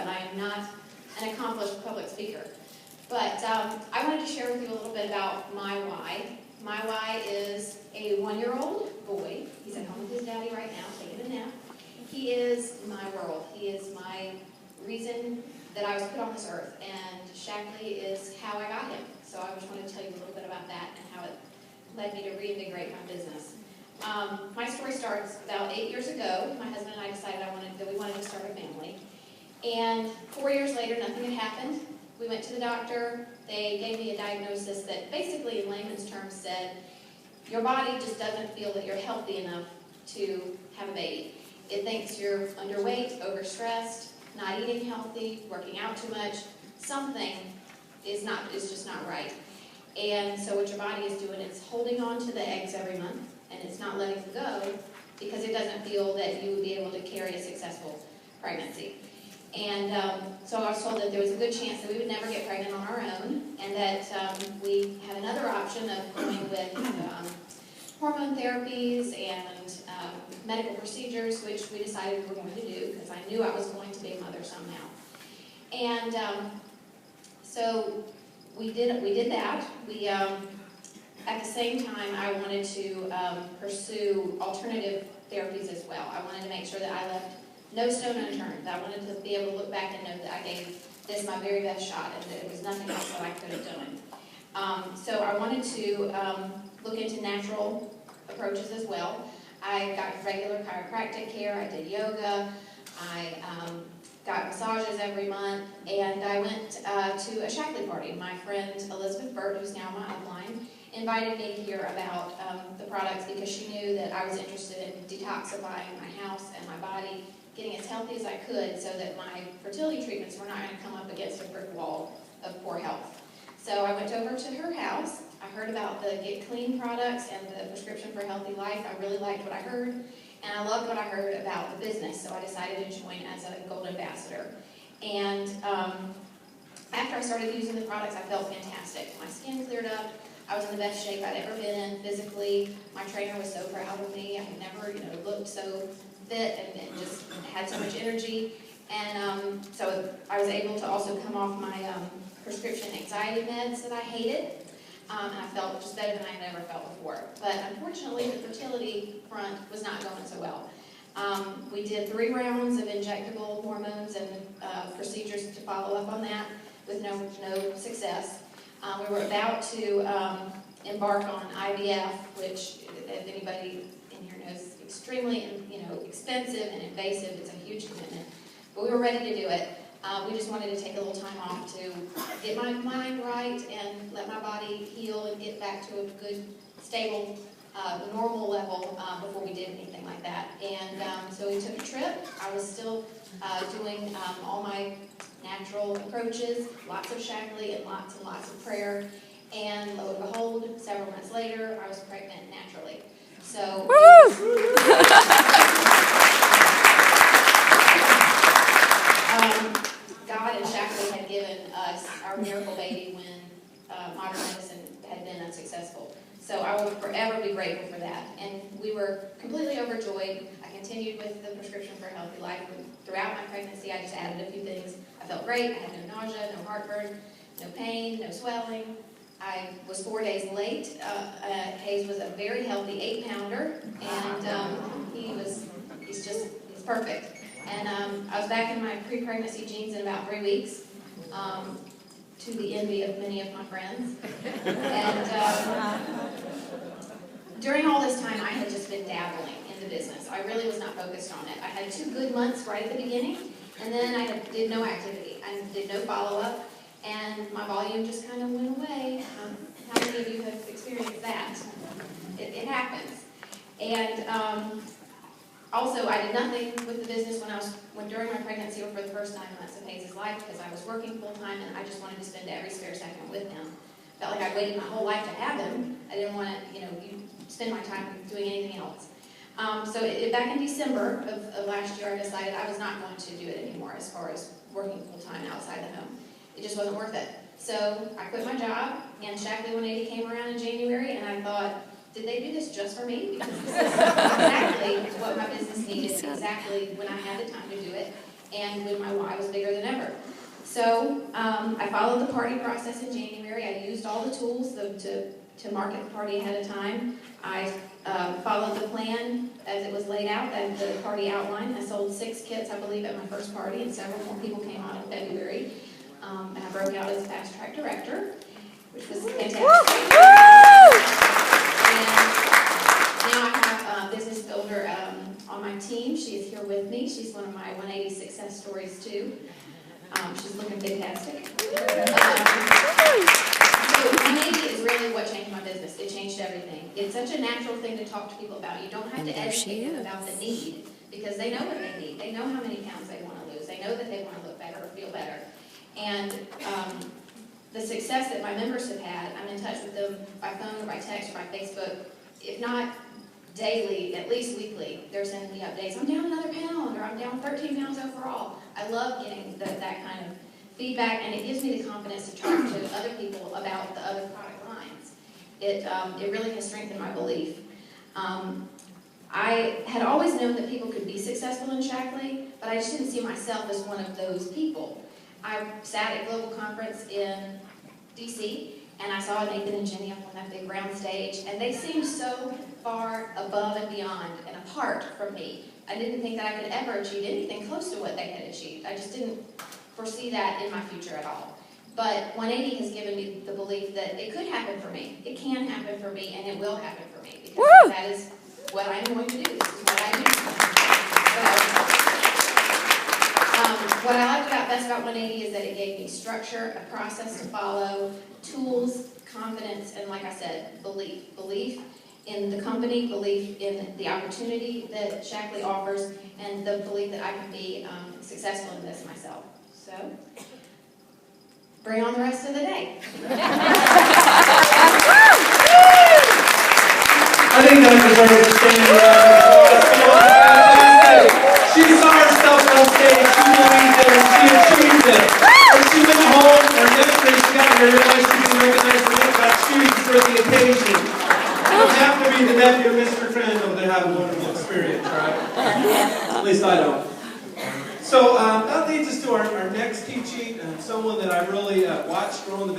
and I am not an accomplished public speaker. But I wanted to share with you a little bit about my why. My why is a 1-year-old boy. He's at home with his daddy right now, taking a nap. He is my world. He is my reason that I was put on this earth, and Shaklee is how I got him. So I just wanted to tell you a little bit about that and how it led me to reinvigorate my business. My story starts about 8 years ago. My husband and I decided that we wanted to start a family. And 4 years later, nothing had happened. We went to the doctor. They gave me a diagnosis that basically, in layman's terms, said, your body just doesn't feel that you're healthy enough to have a baby. It thinks you're underweight, overstressed, not eating healthy, working out too much. Something is just not right. And so what your body is doing, it's holding on to the eggs every month, and it's not letting them go because it doesn't feel that you would be able to carry a successful pregnancy. And so I was told that there was a good chance that we would never get pregnant on our own, and that we had another option of going with hormone therapies and medical procedures, which we decided we were going to do because I knew I was going to be a mother somehow. And so we did that. At the same time, I wanted to pursue alternative therapies as well. I wanted to make sure that I left no stone unturned. I wanted to be able to look back and know that I gave this my very best shot and that there was nothing else that I could have done. So I wanted to look into natural approaches as well. I got regular chiropractic care, I did yoga, I got massages every month, and I went to a Shaklee party. My friend Elizabeth Burt, who's now my upline, invited me to hear about the products because she knew that I was interested in detoxifying my house and my body, getting as healthy as I could so that my fertility treatments were not going to come up against a brick wall of poor health. So I went over to her house. I heard about the Get Clean products and the prescription for a healthy life. I really liked what I heard, and I loved what I heard about the business, so I decided to join as a gold ambassador. And after I started using the products, I felt fantastic. My skin cleared up. I was in the best shape I'd ever been in physically. My trainer was so proud of me. I had never, looked so fit and just had so much energy. And so I was able to also come off my prescription anxiety meds that I hated. And I felt just better than I had ever felt before. But unfortunately, the fertility front was not going so well. We did 3 rounds of injectable hormones and procedures to follow up on that with no success. We were about to embark on IVF, which, if anybody in here knows, extremely expensive and invasive. It's a huge commitment. But we were ready to do it. We just wanted to take a little time off to get my mind right and let my body heal and get back to a good, stable, normal level before we did anything like that. And so we took a trip. I was still doing all my natural approaches, lots of Shaklee and lots of prayer. And lo and behold, several months later, I was pregnant naturally. So God and Shaklee had given us our miracle baby when modern medicine had been unsuccessful. So I will forever be grateful for that. And we were completely overjoyed. I continued with the prescription for a healthy life. Throughout my pregnancy, I just added a few things. I felt great. I had no nausea, no heartburn, no pain, no swelling. I was 4 days late. Hayes was a very healthy 8-pounder, and he's perfect. And I was back in my pre-pregnancy jeans in about 3 weeks, to the envy of many of my friends. And during all this time, I had just been dabbling in the business. I really was not focused on it. I had 2 good months right at the beginning, and then I did no activity. I did no follow-up, and my volume just kind of went away. How many of you have experienced that? It happens. And also, I did nothing with the business when during my pregnancy or for the first 9 months of Hayes' life because I was working full-time and I just wanted to spend every spare second with him. Felt like I'd waited my whole life to have him. I didn't want to, spend my time doing anything else. So back in December of last year, I decided I was not going to do it anymore as far as working full-time outside the home. It just wasn't worth it. So I quit my job, and Shaklee 180 came around in January, and I thought, did they do this just for me? Because this is exactly what my business needed, exactly when I had the time to do it, and when my why was bigger than ever. So I followed the party process in January. I used all the tools to market the party ahead of time. I followed the plan as it was laid out, and the party outline. I sold 6 kits, I believe, at my first party, and several more people came on in February. And I broke out as fast track director, which was fantastic. And now I have a business builder on my team. She is here with me. She's one of my 180 success stories too. She's looking fantastic. So 180 is really what changed my business. It changed everything. It's such a natural thing to talk to people about. You don't have to educate them about the need, because they know what they need. They know how many pounds they want to lose. They know that they want to look better or feel better. And the success that my members have had, I'm in touch with them by phone or by text or by Facebook, if not daily, at least weekly. They're sending me updates. I'm down another pound, or I'm down 13 pounds overall. I love getting that kind of feedback, and it gives me the confidence to talk to other people about the other product lines. It really has strengthened my belief. I had always known that people could be successful in Shaklee, but I just didn't see myself as one of those people. I sat at Global Conference in DC, and I saw Nathan and Jenny up on that big round stage, and they seemed so far above and beyond and apart from me. I didn't think that I could ever achieve anything close to what they had achieved. I just didn't foresee that in my future at all. But 180 has given me the belief that it could happen for me. It can happen for me, and it will happen for me, because that is what I'm going to do. This is what I do. What I liked best about 180 is that it gave me structure, a process to follow, tools, confidence, and like I said, belief. Belief in the company, belief in the opportunity that Shaklee offers, and the belief that I can be successful in this myself. So, bring on the rest of the day. I think that deserves a standing round of applause. She saw herself on stage, she believed it, and she achieved it. When she went home, or yesterday she got here, realized she didn't recognize the name, got shoes for the occasion. You don't have to be the nephew of Mr. Crandall to have a wonderful experience, right? At least I don't. So that leads us to our next teaching, someone that I really watched grow in the